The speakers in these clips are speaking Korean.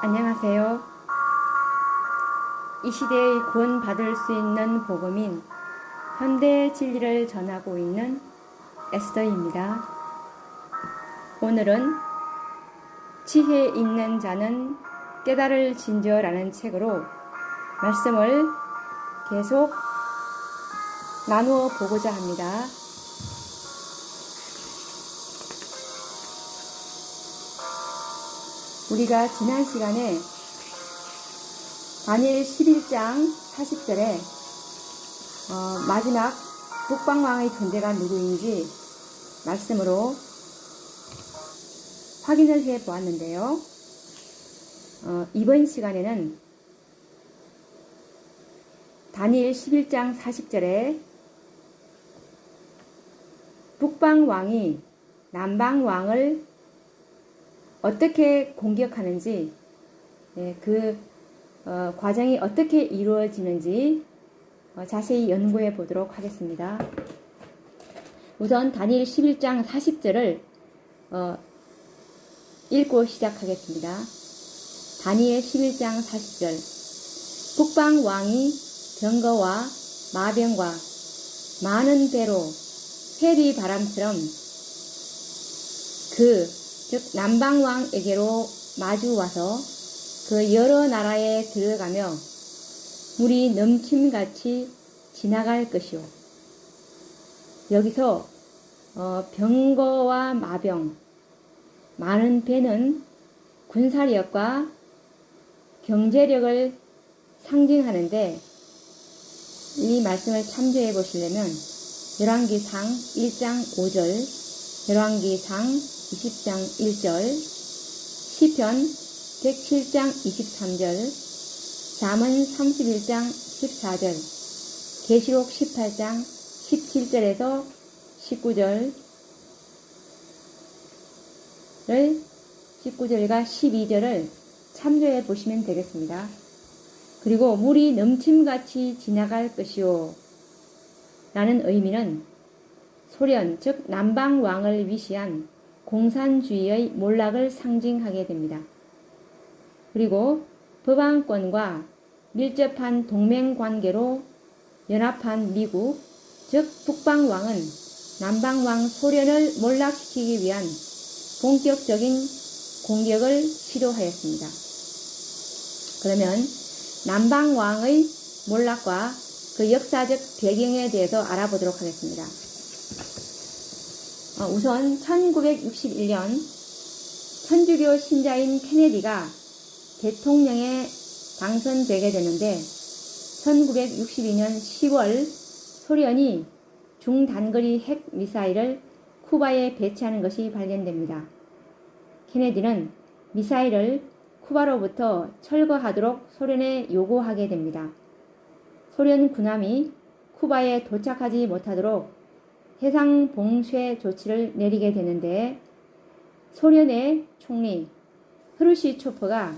안녕하세요. 이 시대의 구원받을 수 있는 복음인 현대의 진리를 전하고 있는 에스더입니다. 오늘은 지혜 있는 자는 깨달을 진저라는 책으로 말씀을 계속 나누어 보고자 합니다. 우리가 지난 시간에 다니엘 11장 40절에 마지막 북방왕의 존재가 누구인지 말씀으로 확인을 해 보았는데요. 이번 시간에는 다니엘 11장 40절에 북방왕이 남방왕을 어떻게 공격하는지, 그 과정이 어떻게 이루어지는지 자세히 연구해 보도록 하겠습니다. 우선 다니엘 11장 40절을 읽고 시작하겠습니다. 다니엘 11장 40절. 북방왕이 병거와 마병과 많은 배로 해리 바람처럼 즉 남방왕에게로 마주와서 그 여러 나라에 들어가며 물이 넘침같이 지나갈 것이요. 여기서 병거와 마병, 많은 배는 군사력과 경제력을 상징하는데, 이 말씀을 참조해 보시려면 열왕기상 1장 5절, 열왕기상 20장 1절, 시편 107장 23절, 잠언 31장 14절, 계시록 18장 17절에서 19절과 12절을 참조해 보시면 되겠습니다. 그리고 물이 넘침같이 지나갈 것이요 라는 의미는 소련, 즉 남방왕을 위시한 공산주의의 몰락을 상징하게 됩니다. 그리고 법왕권과 밀접한 동맹관계로 연합한 미국, 즉 북방왕은 남방왕 소련을 몰락시키기 위한 본격적인 공격을 시도하였습니다. 그러면 남방왕의 몰락과 그 역사적 배경에 대해서 알아보도록 하겠습니다. 우선 1961년 천주교 신자인 케네디가 대통령에 당선되게 되는데, 1962년 10월 소련이 중단거리 핵 미사일을 쿠바에 배치하는 것이 발견됩니다. 케네디는 미사일을 쿠바로부터 철거하도록 소련에 요구하게 됩니다. 소련 군함이 쿠바에 도착하지 못하도록 해상 봉쇄 조치를 내리게 되는데, 소련의 총리 흐르시초프가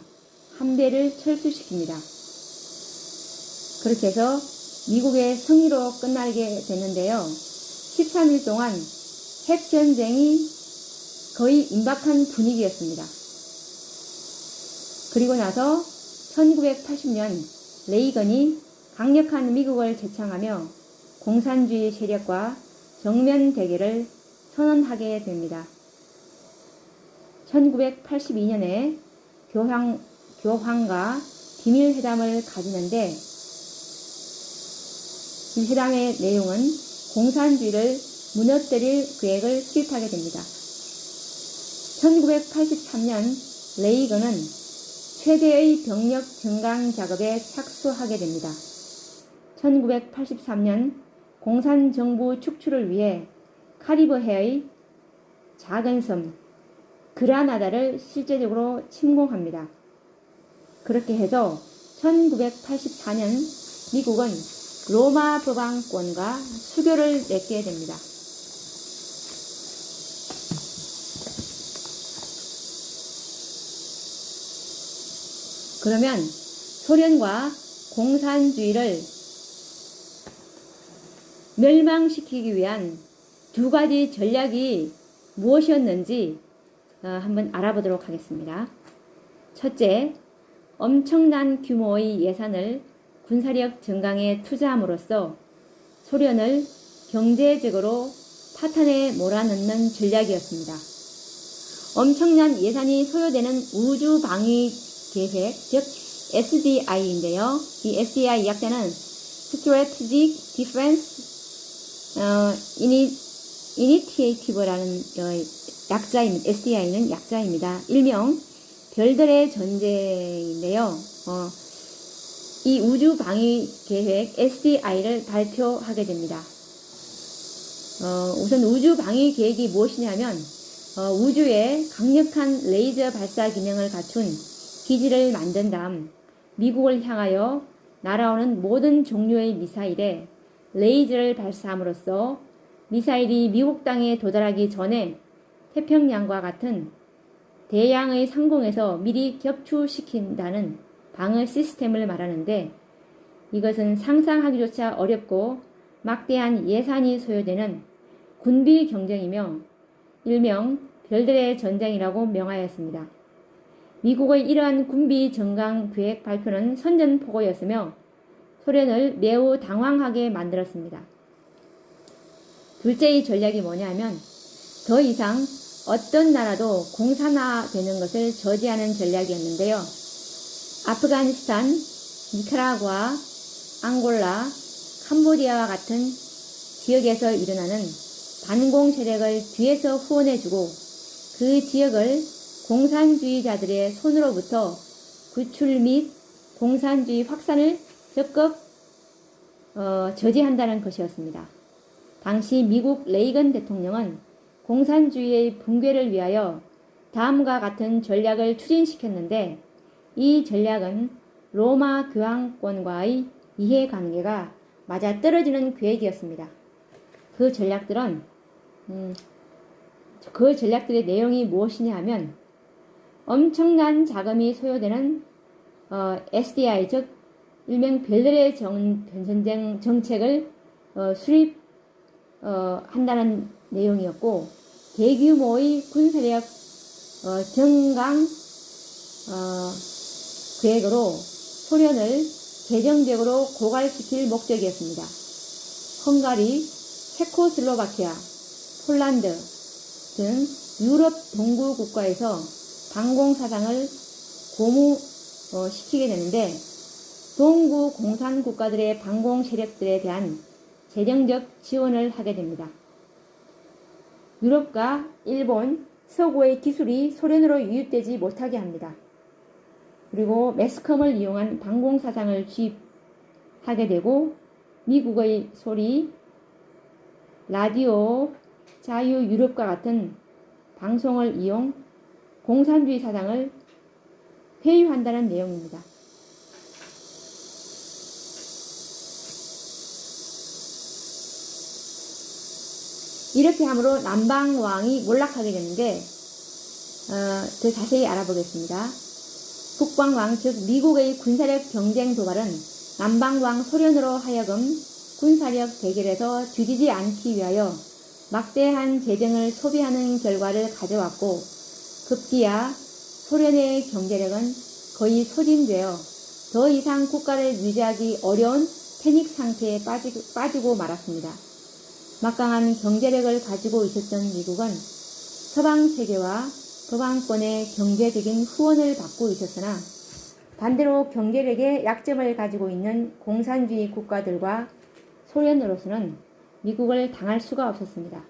함대를 철수시킵니다. 그렇게 해서 미국의 승리로 끝나게 되는데요. 13일 동안 핵전쟁이 거의 임박한 분위기였습니다. 그리고 나서 1980년 레이건이 강력한 미국을 제창하며 공산주의 세력과 정면 대결을 선언하게 됩니다. 1982년에 교황과 비밀회담을 가지는데, 이 회담의 내용은 공산주의를 무너뜨릴 계획을 수립하게 됩니다. 1983년 레이건은 최대의 병력 증강 작업에 착수하게 됩니다. 1983년 공산정부 축출을 위해 카리브해의 작은 섬 그라나다를 실제적으로 침공합니다. 그렇게 해서 1984년 미국은 로마 법왕권과 수교를 맺게 됩니다. 그러면 소련과 공산주의를 멸망시키기 위한 두 가지 전략이 무엇이었는지 한번 알아보도록 하겠습니다. 첫째, 엄청난 규모의 예산을 군사력 증강에 투자함으로써 소련을 경제적으로 파탄에 몰아넣는 전략이었습니다. 엄청난 예산이 소요되는 우주 방위 계획, 즉 SDI인데요. 이 SDI 약자는 Strategic Defense Initiative라는 약자입니다. SDI는 약자입니다. 일명 별들의 전쟁인데요. 이 우주 방위 계획 SDI를 발표하게 됩니다. 우선 우주 방위 계획이 무엇이냐면 우주에 강력한 레이저 발사 기능을 갖춘 기지를 만든 다음 미국을 향하여 날아오는 모든 종류의 미사일에 레이저를 발사함으로써 미사일이 미국 땅에 도달하기 전에 태평양과 같은 대양의 상공에서 미리 격추시킨다는 방어 시스템을 말하는데, 이것은 상상하기조차 어렵고 막대한 예산이 소요되는 군비 경쟁이며 일명 별들의 전쟁이라고 명하였습니다. 미국의 이러한 군비 증강 계획 발표는 선전포고였으며 소련을 매우 당황하게 만들었습니다. 둘째의 전략이 뭐냐면 더 이상 어떤 나라도 공산화되는 것을 저지하는 전략이었는데요. 아프가니스탄, 니카라과, 앙골라, 캄보디아와 같은 지역에서 일어나는 반공 세력을 뒤에서 후원해주고 그 지역을 공산주의자들의 손으로부터 구출 및 공산주의 확산을 적극 저지한다는 것이었습니다. 당시 미국 레이건 대통령은 공산주의의 붕괴를 위하여 다음과 같은 전략을 추진시켰는데, 이 전략은 로마 교황권과의 이해관계가 맞아떨어지는 계획이었습니다. 그 전략들의 내용이 무엇이냐 하면 엄청난 자금이 소요되는 SDI, 즉 일명 별들의 전쟁 정책을 수립한다는 내용이었고, 대규모의 군사력 증강 계획으로 소련을 재정적으로 고갈시킬 목적이었습니다. 헝가리, 체코슬로바키아, 폴란드 등 유럽 동구 국가에서 반공사상을 고무시키게 되는데, 동구 공산 국가들의 반공 세력들에 대한 재정적 지원을 하게 됩니다. 유럽과 일본, 서구의 기술이 소련으로 유입되지 못하게 합니다. 그리고 매스컴을 이용한 반공사상을 주입하게 되고, 미국의 소리, 라디오, 자유유럽과 같은 방송을 이용 공산주의 사상을 회유한다는 내용입니다. 이렇게 함으로 남방왕이 몰락하게 되는데, 더 자세히 알아보겠습니다. 북방왕, 즉 미국의 군사력 경쟁 도발은 남방왕 소련으로 하여금 군사력 대결에서 뒤지지 않기 위하여 막대한 재정을 소비하는 결과를 가져왔고, 급기야 소련의 경제력은 거의 소진되어 더 이상 국가를 유지하기 어려운 패닉 상태에 빠지고 말았습니다. 막강한 경제력을 가지고 있었던 미국은 서방 세계와 서방권의 경제적인 후원을 받고 있었으나, 반대로 경제력의 약점을 가지고 있는 공산주의 국가들과 소련으로서는 미국을 당할 수가 없었습니다.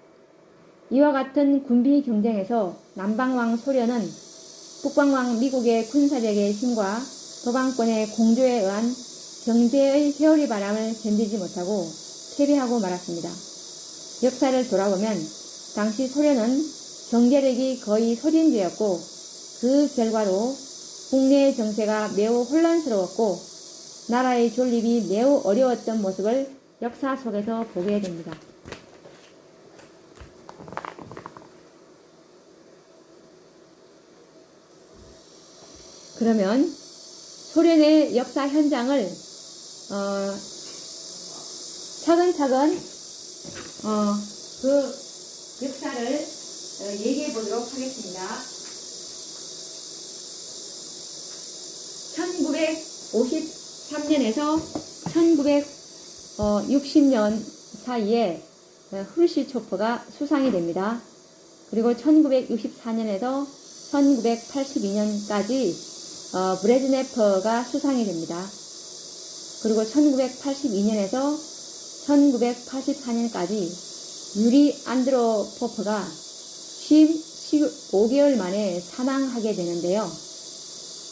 이와 같은 군비 경쟁에서 남방왕 소련은 북방왕 미국의 군사력의 힘과 서방권의 공조에 의한 경제의 회오리 바람을 견디지 못하고 패배하고 말았습니다. 역사를 돌아보면 당시 소련은 경제력이 거의 소진되었고, 그 결과로 국내 정세가 매우 혼란스러웠고 나라의 존립이 매우 어려웠던 모습을 역사 속에서 보게 됩니다. 그러면 소련의 역사 현장을 차근차근 그 역사를 얘기해 보도록 하겠습니다. 1953년에서 1960년 사이에 후르시초프가 수상이 됩니다. 그리고 1964년에서 1982년까지 브레즈네프가 수상이 됩니다. 그리고 1982년에서 1984년까지 유리 안드로포프가 15개월 만에 사망하게 되는데요.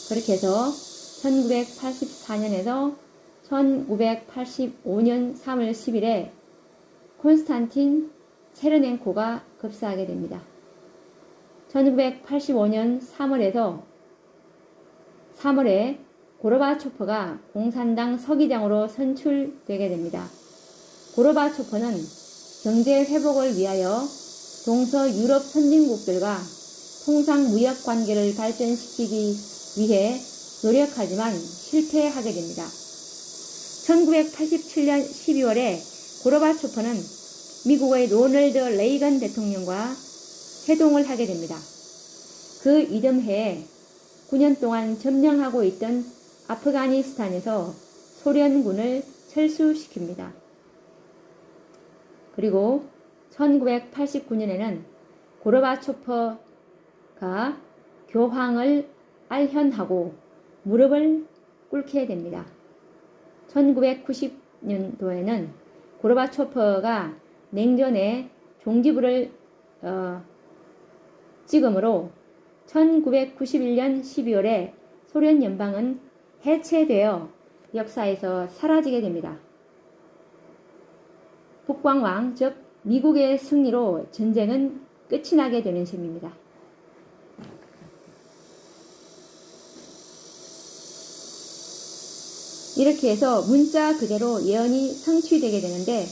그렇게 해서 1984년에서 1985년 3월 10일에 콘스탄틴 체르넨코가 급사하게 됩니다. 1985년 3월에 고르바초프가 공산당 서기장으로 선출되게 됩니다. 고르바초프는 경제 회복을 위하여 동서 유럽 선진국들과 통상 무역 관계를 발전시키기 위해 노력하지만 실패하게 됩니다. 1987년 12월에 고르바초프는 미국의 로널드 레이건 대통령과 회동을 하게 됩니다. 그 이듬 해에 9년 동안 점령하고 있던 아프가니스탄에서 소련군을 철수시킵니다. 그리고 1989년에는 고르바초프가 교황을 알현하고 무릎을 꿇게 됩니다. 1990년도에는 고르바초프가 냉전의 종지부를 찍음으로 1991년 12월에 소련 연방은 해체되어 역사에서 사라지게 됩니다. 북방왕, 즉 미국의 승리로 전쟁은 끝이 나게 되는 셈입니다. 이렇게 해서 문자 그대로 예언이 성취되게 되는데,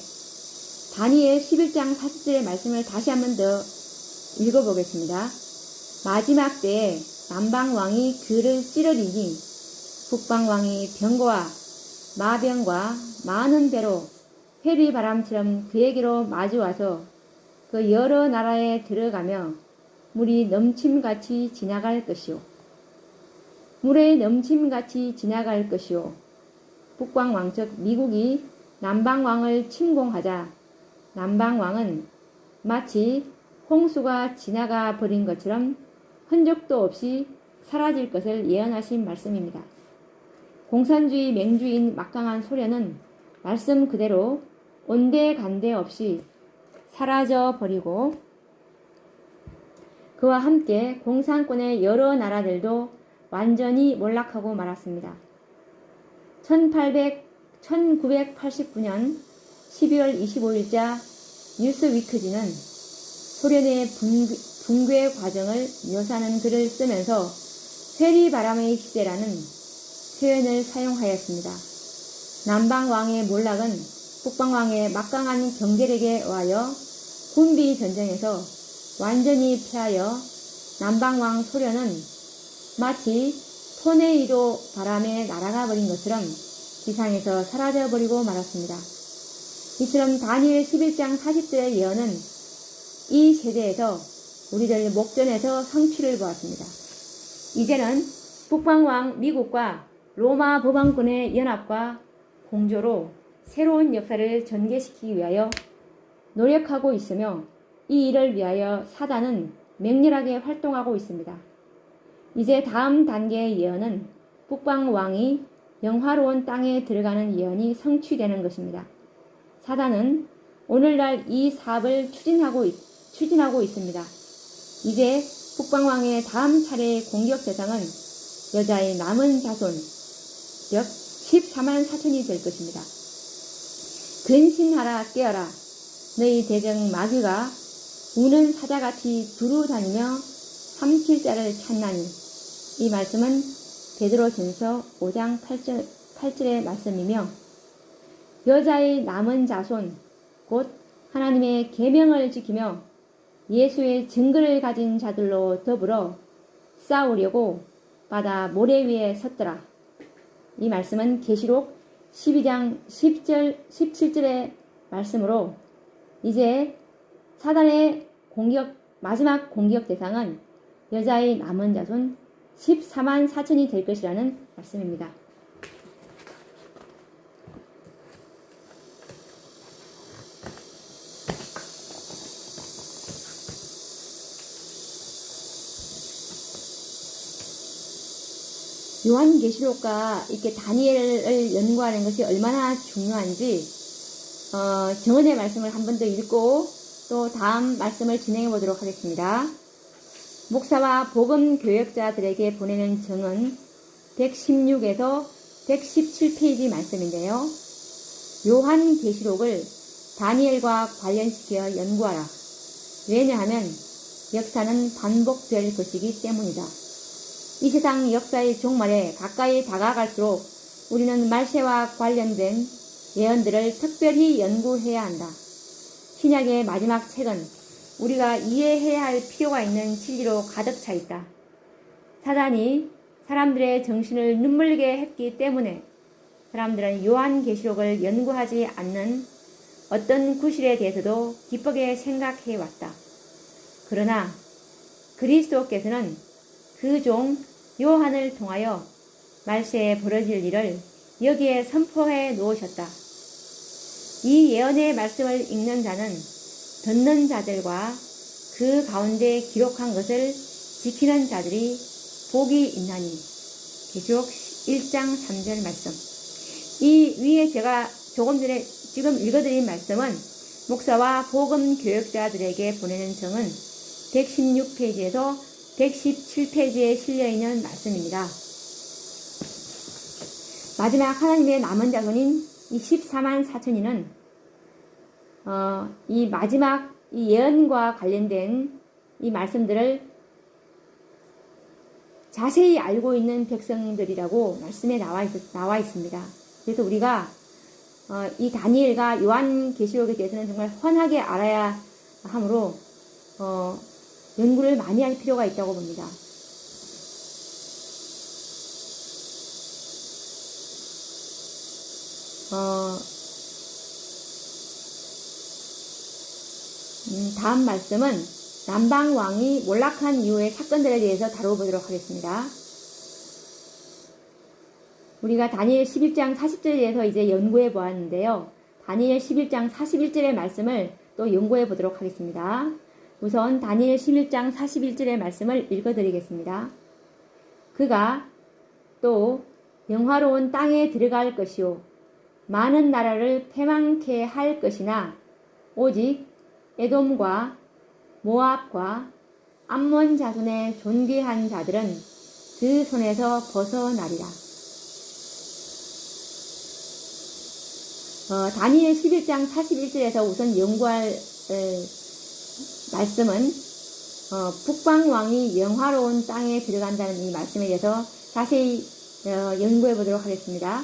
다니엘 11장 40절의 말씀을 다시 한번 더 읽어보겠습니다. 마지막 때에 남방왕이 그를 찌르리니 북방왕이 병거와 마병과 많은 배로 회리바람처럼 그에게로 마주와서 그 여러 나라에 들어가며 물이 넘침같이 지나갈 것이요. 물에 넘침같이 지나갈 것이요. 북방왕 즉 미국이 남방왕을 침공하자 남방왕은 마치 홍수가 지나가 버린 것처럼 흔적도 없이 사라질 것을 예언하신 말씀입니다. 공산주의 맹주인 막강한 소련은 말씀 그대로 온데간데 없이 사라져 버리고 그와 함께 공산권의 여러 나라들도 완전히 몰락하고 말았습니다. 1989년 12월 25일자 뉴스위크지는 소련의 붕괴 과정을 묘사하는 글을 쓰면서 회리바람의 시대라는 표현을 사용하였습니다. 남방왕의 몰락은 북방왕의 막강한 경제력에 의하여 군비 전쟁에서 완전히 패하여 남방왕 소련은 마치 토네이도 바람에 날아가 버린 것처럼 지상에서 사라져 버리고 말았습니다. 이처럼 다니엘 11장 40절의 예언은 이 세대에서 우리들 목전에서 성취를 보았습니다. 이제는 북방왕 미국과 로마 법왕권의 연합과 공조로 새로운 역사를 전개시키기 위하여 노력하고 있으며 이 일을 위하여 사단은 맹렬하게 활동하고 있습니다. 이제 다음 단계의 예언은 북방왕이 영화로운 땅에 들어가는 예언이 성취되는 것입니다. 사단은 오늘날 이 사업을 추진하고 있습니다. 이제 북방왕의 다음 차례의 공격 대상은 여자의 남은 자손, 즉 14만 4천이 될 것입니다. 근신하라 깨어라 너희 대적 마귀가 우는 사자같이 두루 다니며 삼킬 자를 찾나니. 이 말씀은 베드로전서 5장 8절의 말씀이며 여자의 남은 자손 곧 하나님의 계명을 지키며 예수의 증거를 가진 자들로 더불어 싸우려고 바다 모래 위에 섰더라. 이 말씀은 계시록 12장 10절 17절의 말씀으로 이제 사단의 마지막 공격 대상은 여자의 남은 자손 14만 4천이 될 것이라는 말씀입니다. 요한계시록과 이렇게 다니엘을 연구하는 것이 얼마나 중요한지 정언의 말씀을 한 번 더 읽고 또 다음 말씀을 진행해 보도록 하겠습니다. 목사와 복음 교역자들에게 보내는 정언 116에서 117페이지 말씀인데요. 요한계시록을 다니엘과 관련시켜 연구하라. 왜냐하면 역사는 반복될 것이기 때문이다. 이 세상 역사의 종말에 가까이 다가갈수록 우리는 말세와 관련된 예언들을 특별히 연구해야 한다. 신약의 마지막 책은 우리가 이해해야 할 필요가 있는 진리로 가득 차 있다. 사단이 사람들의 정신을 눈물게 했기 때문에 사람들은 요한계시록을 연구하지 않는 어떤 구실에 대해서도 기쁘게 생각해 왔다. 그러나 그리스도께서는 그 종 요한을 통하여 말세에 벌어질 일을 여기에 선포해 놓으셨다. 이 예언의 말씀을 읽는 자는 듣는 자들과 그 가운데 기록한 것을 지키는 자들이 복이 있나니. 계시록 1장 3절 말씀. 이 위에 제가 조금 전에 지금 읽어드린 말씀은 목사와 복음 교역자들에게 보내는 정은 116페이지에서 117페이지에 실려있는 말씀입니다. 마지막 하나님의 남은 자손인 이 14만 4천인은 이 마지막 이 예언과 관련된 이 말씀들을 자세히 알고 있는 백성들이라고 말씀에 나와 있습니다. 그래서 우리가 이 다니엘과 요한계시록에 대해서는 정말 훤하게 알아야 하므로 연구를 많이 할 필요가 있다고 봅니다. 다음 말씀은 남방왕이 몰락한 이후의 사건들에 대해서 다뤄보도록 하겠습니다. 우리가 다니엘 11장 40절에 대해서 이제 연구해 보았는데요. 다니엘 11장 41절의 말씀을 또 연구해 보도록 하겠습니다. 우선 다니엘 11장 41절의 말씀을 읽어드리겠습니다. 그가 또 영화로운 땅에 들어갈 것이요 많은 나라를 패망케 할 것이나 오직 에돔과 모압과 암몬 자손의 존귀한 자들은 그 손에서 벗어나리라. 다니엘 11장 41절에서 우선 연구할 말씀은 북방왕이 영화로운 땅에 들어간다는 이 말씀에 대해서 자세히 연구해 보도록 하겠습니다.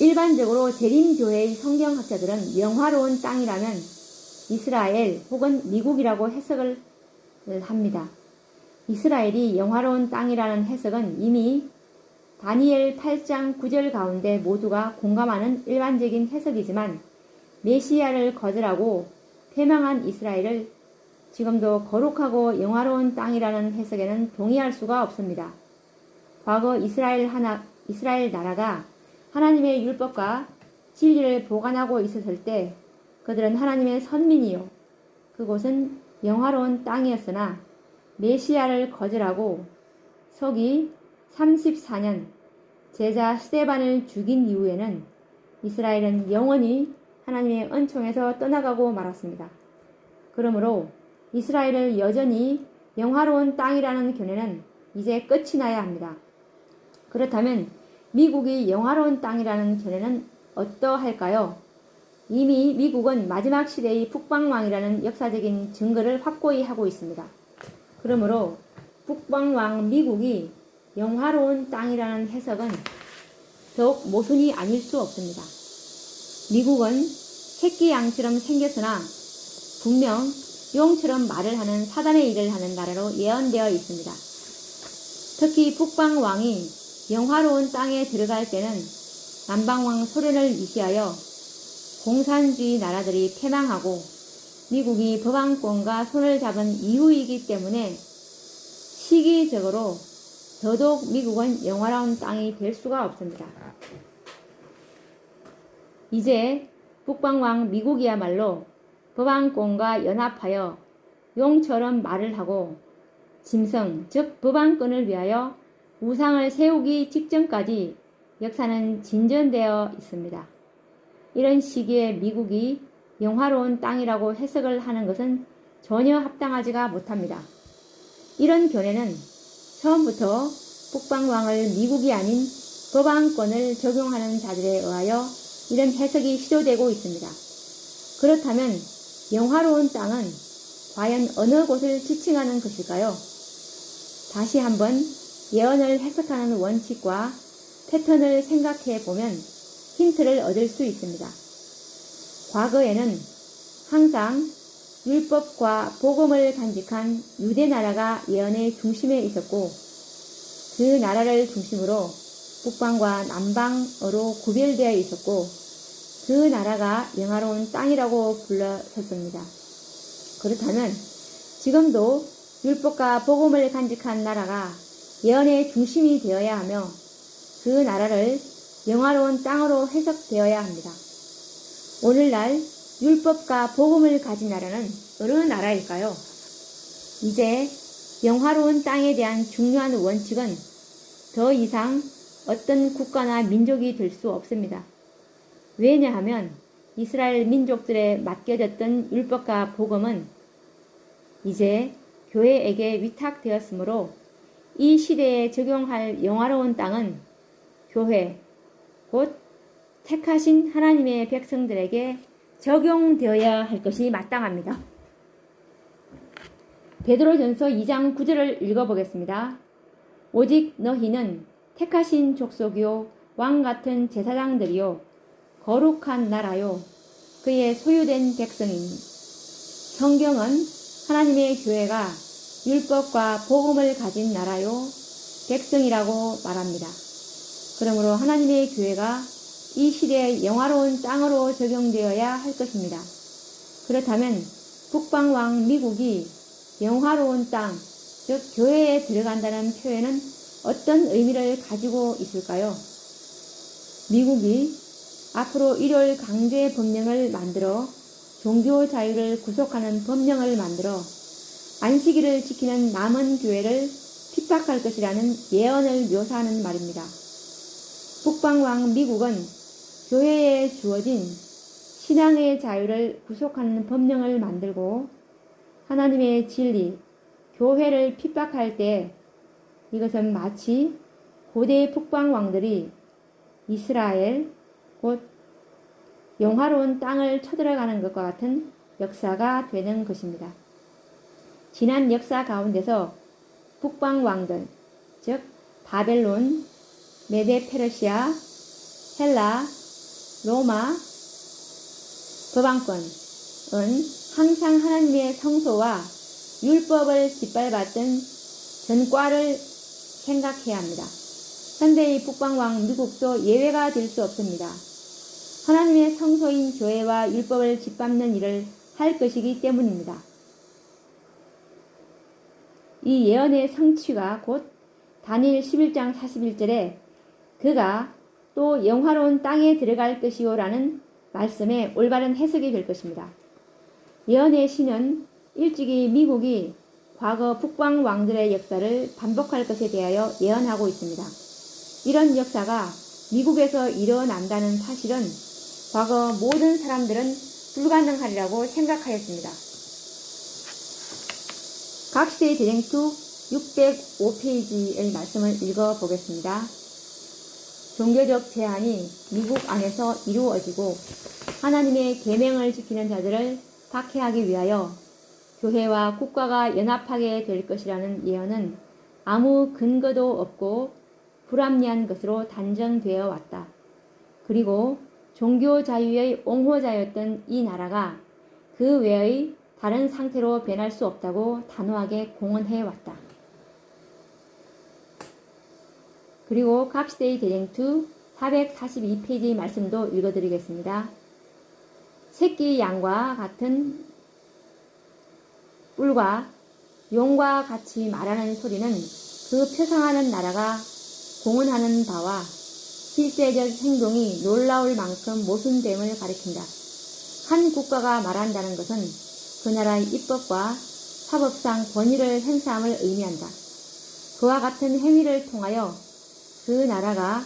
일반적으로 재림교회의 성경학자들은 영화로운 땅이라면 이스라엘 혹은 미국이라고 해석을 합니다. 이스라엘이 영화로운 땅이라는 해석은 이미 다니엘 8장 9절 가운데 모두가 공감하는 일반적인 해석이지만 메시아를 거절하고 패망한 이스라엘을 지금도 거룩하고 영화로운 땅이라는 해석에는 동의할 수가 없습니다. 과거 이스라엘 나라가 하나님의 율법과 진리를 보관하고 있었을 때 그들은 하나님의 선민이요 그곳은 영화로운 땅이었으나 메시아를 거절하고 서기 34년 제자 스데반을 죽인 이후에는 이스라엘은 영원히 하나님의 은총에서 떠나가고 말았습니다. 그러므로 이스라엘을 여전히 영화로운 땅이라는 견해는 이제 끝이 나야 합니다. 그렇다면 미국이 영화로운 땅이라는 견해는 어떠할까요? 이미 미국은 마지막 시대의 북방왕이라는 역사적인 증거를 확고히 하고 있습니다. 그러므로 북방왕 미국이 영화로운 땅이라는 해석은 더욱 모순이 아닐 수 없습니다. 미국은 새끼 양처럼 생겼으나 분명 용처럼 말을 하는 사단의 일을 하는 나라로 예언되어 있습니다. 특히 북방왕이 영화로운 땅에 들어갈 때는 남방왕 소련을 위시하여 공산주의 나라들이 패망하고 미국이 법왕권과 손을 잡은 이후이기 때문에 시기적으로 더더욱 미국은 영화로운 땅이 될 수가 없습니다. 이제 북방왕 미국이야말로 법왕권과 연합하여 용처럼 말을 하고 짐승, 즉 법안권을 위하여 우상을 세우기 직전까지 역사는 진전되어 있습니다. 이런 시기에 미국이 영화로운 땅이라고 해석을 하는 것은 전혀 합당하지가 못합니다. 이런 견해는 처음부터 북방왕을 미국이 아닌 법안권을 적용하는 자들에 의하여 이런 해석이 시도되고 있습니다. 그렇다면 영화로운 땅은 과연 어느 곳을 지칭하는 것일까요? 다시 한번 예언을 해석하는 원칙과 패턴을 생각해 보면 힌트를 얻을 수 있습니다. 과거에는 항상 율법과 복음을 간직한 유대 나라가 예언의 중심에 있었고 그 나라를 중심으로 북방과 남방으로 구별되어 있었고 그 나라가 영화로운 땅이라고 불렀었습니다. 그렇다면 지금도 율법과 복음을 간직한 나라가 예언의 중심이 되어야 하며 그 나라를 영화로운 땅으로 해석되어야 합니다. 오늘날 율법과 복음을 가진 나라는 어느 나라일까요? 이제 영화로운 땅에 대한 중요한 원칙은 더 이상 어떤 국가나 민족이 될 수 없습니다. 왜냐하면 이스라엘 민족들에 맡겨졌던 율법과 복음은 이제 교회에게 위탁되었으므로 이 시대에 적용할 영화로운 땅은 교회, 곧 택하신 하나님의 백성들에게 적용되어야 할 것이 마땅합니다. 베드로전서 2장 9절을 읽어보겠습니다. 오직 너희는 택하신 족속이요 왕같은 제사장들이요 거룩한 나라요 그의 소유된 백성이니. 성경은 하나님의 교회가 율법과 복음을 가진 나라요 백성이라고 말합니다. 그러므로 하나님의 교회가 이 시대의 영화로운 땅으로 적용되어야 할 것입니다. 그렇다면 북방왕 미국이 영화로운 땅, 즉 교회에 들어간다는 표현은 어떤 의미를 가지고 있을까요? 미국이 앞으로 일요일 강제 법령을 만들어 종교 자유를 구속하는 법령을 만들어 안식일을 지키는 남은 교회를 핍박할 것이라는 예언을 묘사하는 말입니다. 북방왕 미국은 교회에 주어진 신앙의 자유를 구속하는 법령을 만들고 하나님의 진리, 교회를 핍박할 때 이것은 마치 고대 북방왕들이 이스라엘, 곧 영화로운 땅을 쳐들어가는 것과 같은 역사가 되는 것입니다. 지난 역사 가운데서 북방왕들, 즉 바벨론, 메데페르시아, 헬라, 로마 법안권은 항상 하나님의 성소와 율법을 짓밟았던 전과를 생각해야 합니다. 현대의 북방왕 미국도 예외가 될 수 없습니다. 하나님의 성소인 교회와 율법을 짓밟는 일을 할 것이기 때문입니다. 이 예언의 성취가 곧 다니엘 11장 41절에 그가 또 영화로운 땅에 들어갈 것이요 라는 말씀의 올바른 해석이 될 것입니다. 예언의 신은 일찍이 미국이 과거 북방 왕들의 역사를 반복할 것에 대하여 예언하고 있습니다. 이런 역사가 미국에서 일어난다는 사실은 과거 모든 사람들은 불가능하리라고 생각하였습니다. 각시대의 대쟁투 605페이지의 말씀을 읽어보겠습니다. 종교적 제한이 미국 안에서 이루어지고 하나님의 계명을 지키는 자들을 박해하기 위하여 교회와 국가가 연합하게 될 것이라는 예언은 아무 근거도 없고 불합리한 것으로 단정되어 왔다. 그리고 종교 자유의 옹호자였던 이 나라가 그 외의 다른 상태로 변할 수 없다고 단호하게 공언해 왔다. 그리고 각시대의 대쟁투 442페이지 말씀도 읽어드리겠습니다. 새끼 양과 같은 뿔과 용과 같이 말하는 소리는 그 표상하는 나라가 공언하는 바와 실제적 행동이 놀라울 만큼 모순됨을 가리킨다. 한 국가가 말한다는 것은 그 나라의 입법과 사법상 권위를 행사함을 의미한다. 그와 같은 행위를 통하여 그 나라가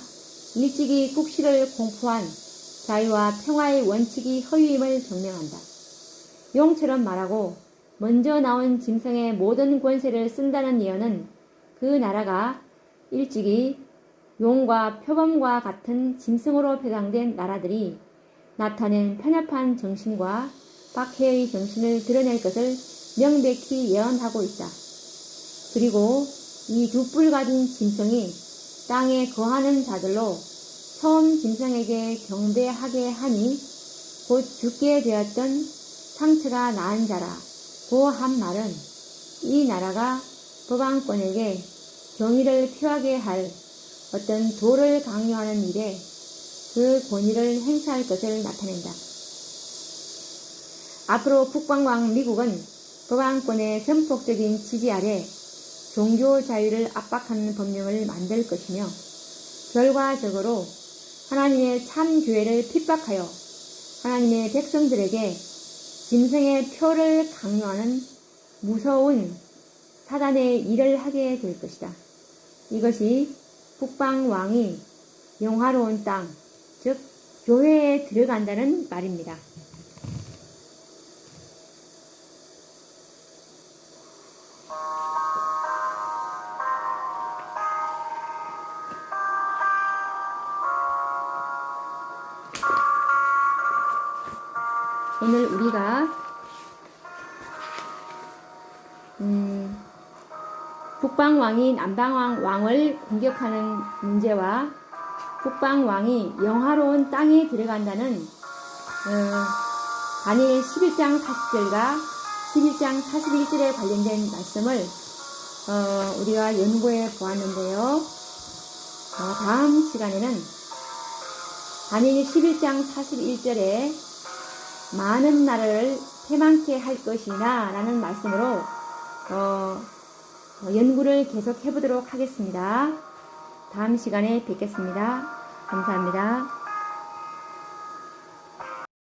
일찍이 국시를 공포한 자유와 평화의 원칙이 허위임을 증명한다. 용처럼 말하고 먼저 나온 짐승의 모든 권세를 쓴다는 예언은 그 나라가 일찍이 용과 표범과 같은 짐승으로 표상된 나라들이 나타낸 편협한 정신과 박해의 정신을 드러낼 것을 명백히 예언하고 있다. 그리고 이 두 뿔 가진 짐승이 땅에 거하는 자들로 처음 짐승에게 경배하게 하니 곧 죽게 되었던 상처가 나은 자라 고 한 말은 이 나라가 법왕권에게 경의를 표하게 할 어떤 도를 강요하는 일에 그 권위를 행사할 것을 나타낸다. 앞으로 북방왕 미국은 법왕권의 전폭적인 지지 아래 종교 자유를 압박하는 법령을 만들 것이며 결과적으로 하나님의 참 교회를 핍박하여 하나님의 백성들에게 짐승의 표를 강요하는 무서운 사단의 일을 하게 될 것이다. 이것이 북방왕이 영화로운 땅, 즉 교회에 들어간다는 말입니다. 오늘 우리가 북방왕이 남방왕을 공격하는 문제와 북방왕이 영화로운 땅에 들어간다는 다니엘 11장 40절과 11장 41절에 관련된 말씀을 우리가 연구해 보았는데요. 다음 시간에는 다니엘 11장 41절에 많은 나라를 패망케 할 것이나 라는 말씀으로 연구를 계속 해보도록 하겠습니다. 다음 시간에 뵙겠습니다. 감사합니다.